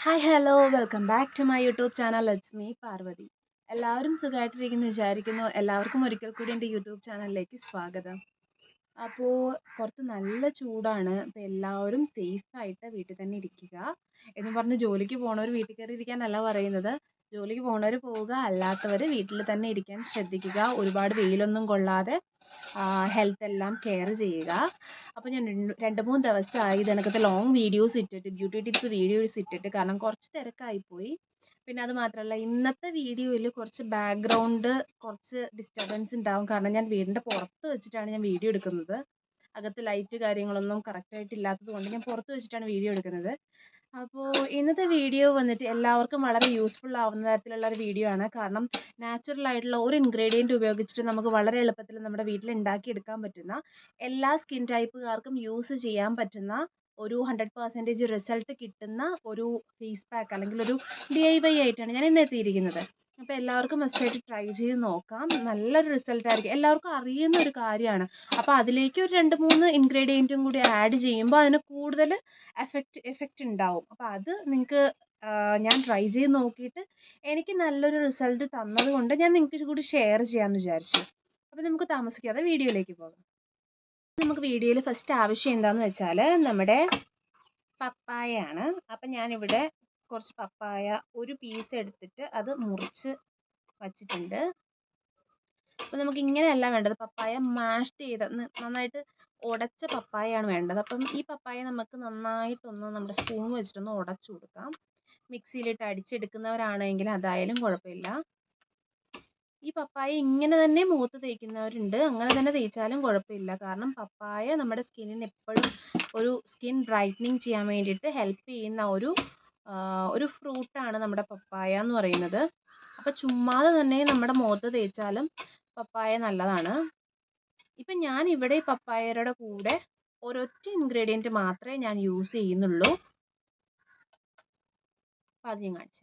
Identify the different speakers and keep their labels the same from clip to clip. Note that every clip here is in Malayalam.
Speaker 1: Hi hello welcome back to my YouTube channel. It's me Parvathi. എല്ലാവരും സുഖമായിട്ടിരിക്കുന്നു വിചാരിക്കുന്നു. എല്ലാവർക്കും ഒരിക്കൽ കൂടി എൻ്റെ യൂട്യൂബ് ചാനലിലേക്ക് സ്വാഗതം. അപ്പോൾ പുറത്ത് നല്ല ചൂടാണ്. അപ്പോൾ എല്ലാവരും സേഫായിട്ട് വീട്ടിൽ തന്നെ ഇരിക്കുക എന്ന് പറഞ്ഞ് ജോലിക്ക് പോണവർ വീട്ടിൽ കയറി ഇരിക്കാനല്ല പറയുന്നത്. ജോലിക്ക് പോണവർ പോവുക, അല്ലാത്തവർ വീട്ടിൽ തന്നെ ഇരിക്കാൻ ശ്രദ്ധിക്കുക. ഒരുപാട് വെയിലൊന്നും കൊള്ളാതെ ഹെൽത്ത് എല്ലാം കെയർ ചെയ്യുക. അപ്പോൾ ഞാൻ രണ്ട് മൂന്ന് ദിവസമായി ഇതിനകത്ത് ലോങ് വീഡിയോസ് ഇട്ടിട്ട്, ബ്യൂട്ടി ടിപ്സ് വീഡിയോസ് ഇട്ടിട്ട്, കാരണം കുറച്ച് തിരക്കായിപ്പോയി. പിന്നെ അത് മാത്രമല്ല, ഇന്നത്തെ വീഡിയോയിൽ കുറച്ച് ബാക്ക്ഗ്രൗണ്ട് കുറച്ച് ഡിസ്റ്റർബൻസ് ഉണ്ടാവും. കാരണം ഞാൻ വീടിൻ്റെ പുറത്ത് വെച്ചിട്ടാണ് ഞാൻ വീഡിയോ എടുക്കുന്നത്. അകത്ത് ലൈറ്റ് കാര്യങ്ങളൊന്നും കറക്റ്റായിട്ട് ഇല്ലാത്തത് കൊണ്ട് ഞാൻ പുറത്ത് വെച്ചിട്ടാണ് വീഡിയോ എടുക്കുന്നത്. അപ്പോൾ ഇന്നത്തെ വീഡിയോ വന്നിട്ട് എല്ലാവർക്കും വളരെ യൂസ്ഫുൾ ആവുന്ന തരത്തിലുള്ള ഒരു വീഡിയോ ആണ്. കാരണം നാച്ചുറൽ ആയിട്ടുള്ള ഒരു ഇൻഗ്രീഡിയൻറ്റ് ഉപയോഗിച്ചിട്ട് നമുക്ക് വളരെ എളുപ്പത്തിൽ നമ്മുടെ വീട്ടിൽ ഉണ്ടാക്കിയെടുക്കാൻ പറ്റുന്ന, എല്ലാ സ്കിൻ ടൈപ്പുകാർക്കും യൂസ് ചെയ്യാൻ പറ്റുന്ന, ഒരു 100% റിസൾട്ട് കിട്ടുന്ന ഒരു ഫേസ് പാക്ക് അല്ലെങ്കിൽ ഒരു DIY ആയിട്ടാണ് ഞാൻ ഇന്ന് എത്തിയിരിക്കുന്നത്. അപ്പോൾ എല്ലാവർക്കും മസ്റ്റായിട്ട് ട്രൈ ചെയ്ത് നോക്കാം. നല്ലൊരു റിസൾട്ട് ആയിരിക്കും. എല്ലാവർക്കും അറിയുന്ന ഒരു കാര്യമാണ്. അപ്പോൾ അതിലേക്ക് ഒരു 2-3 ഇൻഗ്രീഡിയൻറ്റും കൂടി ആഡ് ചെയ്യുമ്പോൾ അതിന് കൂടുതൽ എഫക്റ്റ് ഉണ്ടാവും. അപ്പോൾ അത് നിങ്ങൾക്ക് ഞാൻ ട്രൈ ചെയ്ത് നോക്കിയിട്ട് എനിക്ക് നല്ലൊരു റിസൾട്ട് തന്നത് കൊണ്ട് ഞാൻ നിങ്ങൾക്ക് കൂടി ഷെയർ ചെയ്യാമെന്ന് വിചാരിച്ചു. അപ്പോൾ നമുക്ക് താമസിക്കാതെ വീഡിയോയിലേക്ക് പോകാം. നമുക്ക് വീഡിയോയിൽ ഫസ്റ്റ് ആവശ്യം എന്താണെന്ന് വെച്ചാൽ നമ്മുടെ പപ്പായയാണ്. അപ്പം ഞാനിവിടെ കുറച്ച് പപ്പായ ഒരു പീസ് എടുത്തിട്ട് അത് മുറിച്ച് വച്ചിട്ടുണ്ട്. അപ്പോൾ നമുക്ക് ഇങ്ങനെയല്ല വേണ്ടത്. പപ്പായ മാഷ്ഡ് ചെയ്ത് നന്നായിട്ട് ഉടച്ച പപ്പായയാണ് വേണ്ടത്. അപ്പം ഈ പപ്പായ നമുക്ക് നന്നായിട്ടൊന്ന് നമ്മുടെ സ്പൂൺ വെച്ചിട്ടൊന്ന് ഉടച്ചു കൊടുക്കാം. മിക്സിയിലിട്ട് അടിച്ചെടുക്കുന്നവരാണെങ്കിൽ അതായാലും കുഴപ്പമില്ല. ഈ പപ്പായ ഇങ്ങനെ തന്നെ മുഖത്ത് തേക്കുന്നവരുണ്ട്. അങ്ങനെ തന്നെ തേച്ചാലും കുഴപ്പമില്ല. കാരണം പപ്പായ നമ്മുടെ സ്കിന്നിന് എപ്പോഴും ഒരു സ്കിൻ ബ്രൈറ്റനിങ് ചെയ്യാൻ വേണ്ടിയിട്ട് ഹെൽപ്പ് ചെയ്യുന്ന ഒരു ഫ്രൂട്ടാണ് നമ്മുടെ പപ്പായ എന്ന് പറയുന്നത്. അപ്പോൾ ചുമ്മാതെ തന്നെ നമ്മുടെ മുഖത്ത് തേച്ചാലും പപ്പായ നല്ലതാണ്. ഇപ്പം ഞാൻ ഇവിടെ പപ്പായയുടെ കൂടെ ഒരൊറ്റ ഇൻഗ്രീഡിയൻറ്റ് മാത്രമേ ഞാൻ യൂസ് ചെയ്യുന്നുള്ളൂ. അപ്പോൾ അത് ഞാൻ കാണിച്ചു.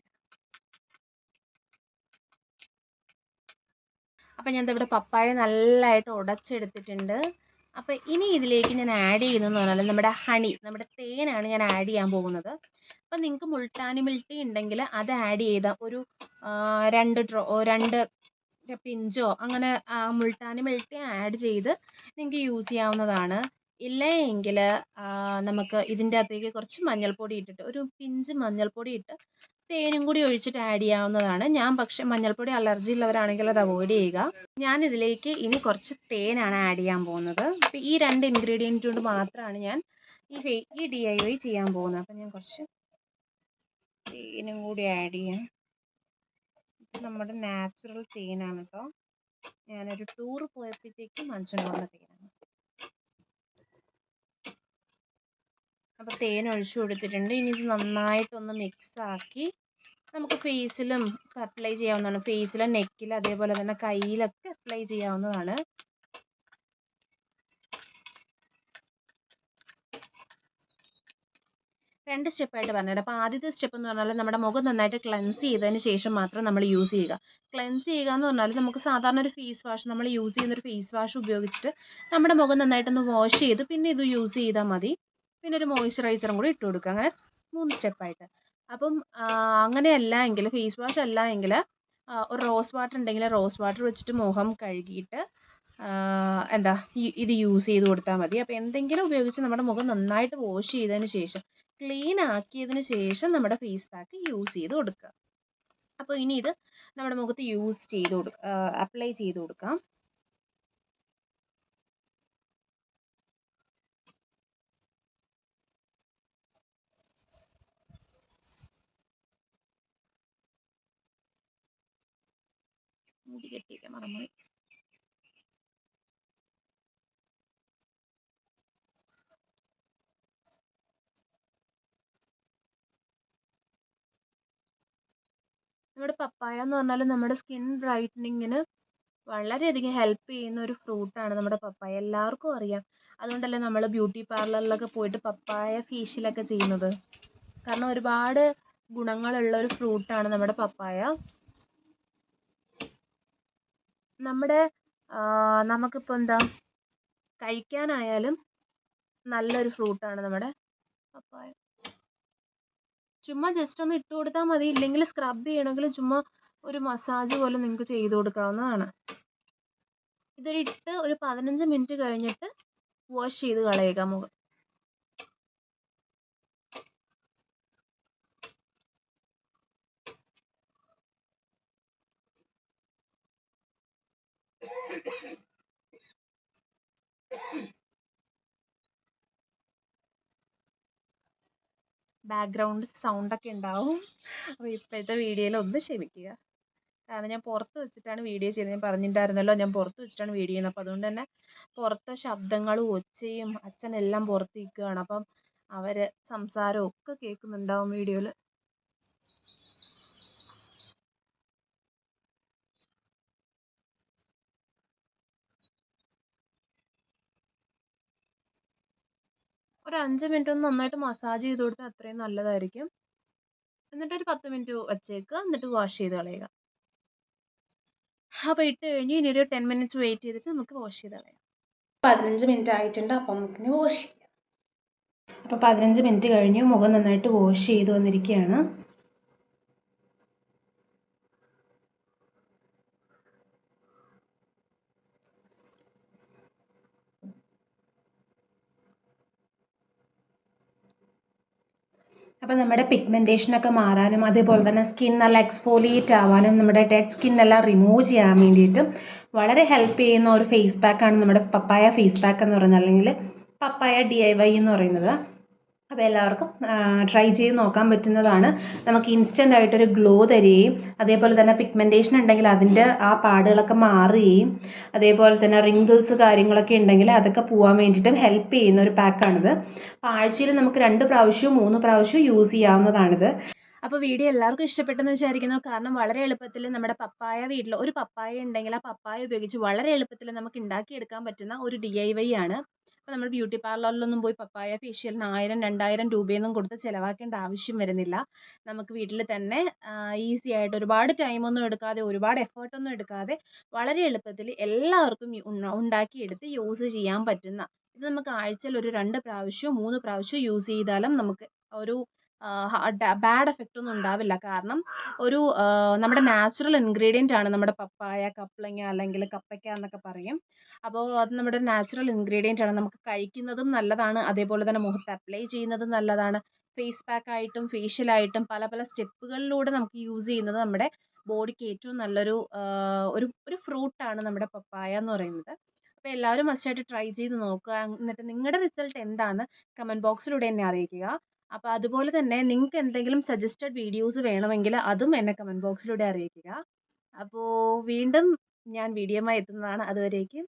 Speaker 1: അപ്പം ഞാൻ ഇവിടെ പപ്പായ നല്ലതായിട്ട് ഉടച്ചെടുത്തിട്ടുണ്ട്. അപ്പോൾ ഇനി ഇതിലേക്ക് ഞാൻ ആഡ് ചെയ്യുന്നതെന്ന് പറഞ്ഞാൽ നമ്മുടെ ഹണി, നമ്മുടെ തേനാണ് ഞാൻ ആഡ് ചെയ്യാൻ പോകുന്നത്. അപ്പം നിങ്ങൾക്ക് മുൾട്ടാനി മിൽട്ടി ഉണ്ടെങ്കിൽ അത് ആഡ് ചെയ്താൽ ഒരു 2 പിഞ്ചോ അങ്ങനെ മുൾട്ടാനി മിൽട്ടി ആഡ് ചെയ്ത് നിങ്ങൾക്ക് യൂസ് ചെയ്യാവുന്നതാണ്. ഇല്ല എങ്കിൽ നമുക്ക് ഇതിൻ്റെ അകത്തേക്ക് കുറച്ച് മഞ്ഞൾപ്പൊടി ഇട്ടിട്ട്, ഒരു പിഞ്ച് മഞ്ഞൾപ്പൊടി ഇട്ട് തേനും കൂടി ഒഴിച്ചിട്ട് ആഡ് ചെയ്യാവുന്നതാണ്. ഞാൻ പക്ഷേ മഞ്ഞൾപ്പൊടി അലർജി ഉള്ളവരാണെങ്കിൽ അത് അവോയ്ഡ് ചെയ്യുക. ഞാൻ ഇതിലേക്ക് ഇനി കുറച്ച് തേനാണ് ആഡ് ചെയ്യാൻ പോകുന്നത്. അപ്പോൾ ഈ 2 ഇൻഗ്രീഡിയൻറ്റ് കൊണ്ട് മാത്രമാണ് ഞാൻ ഈ DIY ചെയ്യാൻ പോകുന്നത്. അപ്പം ഞാൻ കുറച്ച് തേനും കൂടി ആഡ് ചെയ്യാം. നമ്മുടെ നാച്ചുറൽ തേനാണ് കേട്ടോ. ഞാനൊരു ടൂർ പോയപ്പോഴത്തേക്കും വാങ്ങിച്ചുകൊണ്ട് വന്ന തേനാണ്. അപ്പോൾ തേൻ ഒഴിച്ചു കൊടുത്തിട്ടുണ്ട്. ഇനി ഇത് നന്നായിട്ടൊന്ന് മിക്സ് ആക്കി നമുക്ക് ഫേസിലും അപ്ലൈ ചെയ്യാവുന്നതാണ്. ഫേസിലും നെക്കിലും അതേപോലെ തന്നെ കയ്യിലൊക്കെ അപ്ലൈ ചെയ്യാവുന്നതാണ്. രണ്ട് സ്റ്റെപ്പായിട്ട് പറഞ്ഞുതരാം. അപ്പോൾ ആദ്യത്തെ സ്റ്റെപ്പ് എന്ന് പറഞ്ഞാൽ നമ്മുടെ മുഖം നന്നായിട്ട് ക്ലെൻസ് ചെയ്തതിന് ശേഷം മാത്രം നമ്മൾ യൂസ് ചെയ്യുക. ക്ലെൻസ് ചെയ്യുക എന്ന് പറഞ്ഞാൽ നമുക്ക് സാധാരണ ഒരു ഫേസ് വാഷ്, നമ്മൾ യൂസ് ചെയ്യുന്നൊരു ഫേസ് വാഷ് ഉപയോഗിച്ചിട്ട് നമ്മുടെ മുഖം നന്നായിട്ടൊന്ന് വാഷ് ചെയ്ത് പിന്നെ ഇത് യൂസ് ചെയ്താൽ മതി. പിന്നെ ഒരു മോയ്സ്ചറൈസറും കൂടി ഇട്ട് കൊടുക്കുക. അങ്ങനെ 3 സ്റ്റെപ്പായിട്ട്. അപ്പം അങ്ങനെയല്ല എങ്കിൽ, ഫേസ് വാഷ് അല്ല എങ്കിൽ ഒരു റോസ് വാട്ടർ ഉണ്ടെങ്കിൽ റോസ് വാട്ടർ വെച്ചിട്ട് മുഖം കഴുകിയിട്ട് ഇത് യൂസ് ചെയ്ത് കൊടുത്താൽ മതി. അപ്പോൾ എന്തെങ്കിലും ഉപയോഗിച്ച് നമ്മുടെ മുഖം നന്നായിട്ട് വാഷ് ചെയ്തതിന് ശേഷം, ക്ലീൻ ആക്കിയതിന് ശേഷം നമ്മുടെ ഫേസ് പാക്ക് യൂസ് ചെയ്ത് കൊടുക്കുക. അപ്പോൾ ഇനി ഇത് നമ്മുടെ മുഖത്ത് അപ്ലൈ ചെയ്ത് കൊടുക്കാം. മുടി കെട്ടിയിട്ട് മറന്നുപോയി. നമ്മുടെ പപ്പായ എന്ന് പറഞ്ഞാൽ നമ്മുടെ സ്കിൻ ബ്രൈറ്റനിങ്ങിന് വളരെയധികം ഹെൽപ്പ് ചെയ്യുന്ന ഒരു ഫ്രൂട്ടാണ് നമ്മുടെ പപ്പായ. എല്ലാവർക്കും അറിയാം. അതുകൊണ്ടല്ലേ നമ്മൾ ബ്യൂട്ടി പാർലറിലൊക്കെ പോയിട്ട് പപ്പായ ഫേഷ്യലൊക്കെ ചെയ്യുന്നത്. കാരണം ഒരുപാട് ഗുണങ്ങളുള്ള ഒരു ഫ്രൂട്ടാണ് നമ്മുടെ പപ്പായ. നമുക്കിപ്പോൾ കഴിക്കാനായാലും നല്ലൊരു ഫ്രൂട്ടാണ് നമ്മുടെ പപ്പായ. ചുമ്മാ ജസ്റ്റ് ഒന്ന് ഇട്ട് കൊടുത്താൽ മതി. ഇല്ലെങ്കിൽ സ്ക്രബ് ചെയ്യണമെങ്കിൽ ചുമ്മാ ഒരു മസാജ് പോലെ നിങ്ങൾക്ക് ചെയ്ത് കൊടുക്കാവുന്നതാണ്. ഇട്ട് ഒരു 15 മിനിറ്റ് കഴിഞ്ഞിട്ട് വാഷ് ചെയ്ത് കളയുക മുഖം. ബാക്ക്ഗ്രൗണ്ട് സൗണ്ടൊക്കെ ഉണ്ടാവും. അപ്പോൾ ഇപ്പോഴത്തെ വീഡിയോയിൽ ഒന്ന് ക്ഷമിക്കുക. കാരണം ഞാൻ പുറത്ത് വെച്ചിട്ടാണ് വീഡിയോ ചെയ്തത്. ഞാൻ പറഞ്ഞിട്ടുണ്ടായിരുന്നല്ലോ ഞാൻ പുറത്ത് വെച്ചിട്ടാണ് വീഡിയോ ചെയ്യുന്നത്. അപ്പോൾ അതുകൊണ്ട് തന്നെ പുറത്തെ ശബ്ദങ്ങളും ഒച്ചയും അച്ഛനെല്ലാം പുറത്ത് നിൽക്കുകയാണ്. അപ്പം അവർ സംസാരവും ഒക്കെ കേൾക്കുന്നുണ്ടാവും വീഡിയോയിൽ. ഒരു 5 മിനിറ്റ് ഒന്ന് നന്നായിട്ട് മസാജ് ചെയ്ത് കൊടുത്താൽ അത്രയും നല്ലതായിരിക്കും. എന്നിട്ടൊരു 10 മിനിറ്റ് വച്ചേക്കുക. എന്നിട്ട് വാഷ് ചെയ്ത് കളയുക. അപ്പോൾ ഇട്ട് കഴിഞ്ഞ് ഇനി ഒരു 10 മിനിറ്റ്സ് വെയിറ്റ് ചെയ്തിട്ട് നമുക്ക് വാഷ് ചെയ്ത് കളയാം. 15 മിനിറ്റ് ആയിട്ടുണ്ട്. അപ്പോൾ നമുക്കിനി വാഷ് ചെയ്യാം. അപ്പോൾ 15 മിനിറ്റ് കഴിഞ്ഞു. മുഖം നന്നായിട്ട് വാഷ് ചെയ്ത് വന്നിരിക്കുകയാണ്. അപ്പോൾ നമ്മുടെ പിഗ്മെൻറ്റേഷനൊക്കെ മാറാനും അതേപോലെ തന്നെ സ്കിൻ നല്ല എക്സ്ഫോലിയേറ്റ് ആവാനും നമ്മുടെ ഡെഡ് സ്കിന്നെല്ലാം റിമൂവ് ചെയ്യാൻ വേണ്ടിയിട്ടും വളരെ ഹെൽപ്പ് ചെയ്യുന്ന ഒരു ഫേസ് പാക്കാണ് നമ്മുടെ പപ്പായ ഫേസ് പാക്ക് എന്ന് പറയുന്നത്, അല്ലെങ്കിൽ പപ്പായ DIY എന്ന് പറയുന്നത്. അപ്പോൾ എല്ലാവർക്കും ട്രൈ ചെയ്ത് നോക്കാൻ പറ്റുന്നതാണ്. നമുക്ക് ഇൻസ്റ്റൻ്റ് ആയിട്ടൊരു ഗ്ലോ തരികയും അതേപോലെ തന്നെ പിഗ്മെൻറ്റേഷൻ ഉണ്ടെങ്കിൽ അതിൻ്റെ ആ പാടുകളൊക്കെ മാറുകയും അതേപോലെ തന്നെ റിങ്കിൾസ് കാര്യങ്ങളൊക്കെ ഉണ്ടെങ്കിൽ അതൊക്കെ പോകാൻ വേണ്ടിയിട്ടും ഹെൽപ്പ് ചെയ്യുന്ന ഒരു പാക്കാണിത്. അപ്പോൾ ആഴ്ചയിൽ നമുക്ക് 2 പ്രാവശ്യവും 3 പ്രാവശ്യവും യൂസ് ചെയ്യാവുന്നതാണിത്. അപ്പോൾ വീഡിയോ എല്ലാവർക്കും ഇഷ്ടപ്പെട്ടെന്ന് വിചാരിക്കുന്നു. കാരണം വളരെ എളുപ്പത്തിൽ നമ്മുടെ പപ്പായ വീട്ടിൽ ഒരു പപ്പായ ഉണ്ടെങ്കിൽ ആ പപ്പായ ഉപയോഗിച്ച് വളരെ എളുപ്പത്തിൽ നമുക്ക് ഉണ്ടാക്കിയെടുക്കാൻ പറ്റുന്ന ഒരു DIY ആണ്. അപ്പോൾ നമ്മൾ ബ്യൂട്ടി പാർലറിലൊന്നും പോയി പപ്പായ ഫേഷ്യലിന് 1000 2000 രൂപയൊന്നും കൊടുത്ത് ചിലവാക്കേണ്ട ആവശ്യം വരുന്നില്ല. നമുക്ക് വീട്ടിൽ തന്നെ ഈസി ആയിട്ട് ഒരുപാട് ടൈമൊന്നും എടുക്കാതെ ഒരുപാട് എഫേർട്ടൊന്നും എടുക്കാതെ വളരെ എളുപ്പത്തിൽ എല്ലാവർക്കും ഉണ്ടാക്കിയെടുത്ത് യൂസ് ചെയ്യാൻ പറ്റുന്ന, ഇത് നമുക്ക് ആഴ്ചയിൽ ഒരു 2 പ്രാവശ്യമോ 3 പ്രാവശ്യമോ യൂസ് ചെയ്താലും നമുക്ക് ഒരു ബാഡ് എഫക്റ്റ് ഒന്നും ഉണ്ടാവില്ല. കാരണം ഒരു നമ്മുടെ നാച്ചുറൽ ഇൻഗ്രീഡിയൻ്റ് ആണ് നമ്മുടെ പപ്പായ, കപ്ലങ്ങ അല്ലെങ്കിൽ കപ്പയ്ക്ക എന്നൊക്കെ പറയും. അപ്പോൾ അത് നമ്മുടെ നാച്ചുറൽ ഇൻഗ്രീഡിയൻ്റ് ആണ്. നമുക്ക് കഴിക്കുന്നതും നല്ലതാണ്, അതേപോലെ തന്നെ മുഖത്ത് അപ്ലൈ ചെയ്യുന്നതും നല്ലതാണ്. ഫേസ് പാക്കായിട്ടും ഫേഷ്യലായിട്ടും പല പല സ്റ്റെപ്പുകളിലൂടെ നമുക്ക് യൂസ് ചെയ്യുന്നത് നമ്മുടെ ബോഡിക്ക് ഏറ്റവും നല്ലൊരു ഒരു ഫ്രൂട്ടാണ് നമ്മുടെ പപ്പായ എന്ന് പറയുന്നത്. അപ്പോൾ എല്ലാവരും മസ്റ്റായിട്ട് ട്രൈ ചെയ്ത് നോക്കുക. എന്നിട്ട് നിങ്ങളുടെ റിസൾട്ട് എന്താണെന്ന് കമൻറ്റ് ബോക്സിലൂടെ എന്നെ അറിയിക്കുക. അപ്പോൾ അതുപോലെ തന്നെ നിങ്ങൾക്ക് എന്തെങ്കിലും സജസ്റ്റഡ് വീഡിയോസ് വേണമെങ്കിൽ അതും എന്നെ കമൻറ്റ് ബോക്സിലൂടെ അറിയിക്കുക. അപ്പോൾ വീണ്ടും ഞാൻ വീഡിയോയുമായി എത്തുന്നതാണ്. അതുവരേക്കും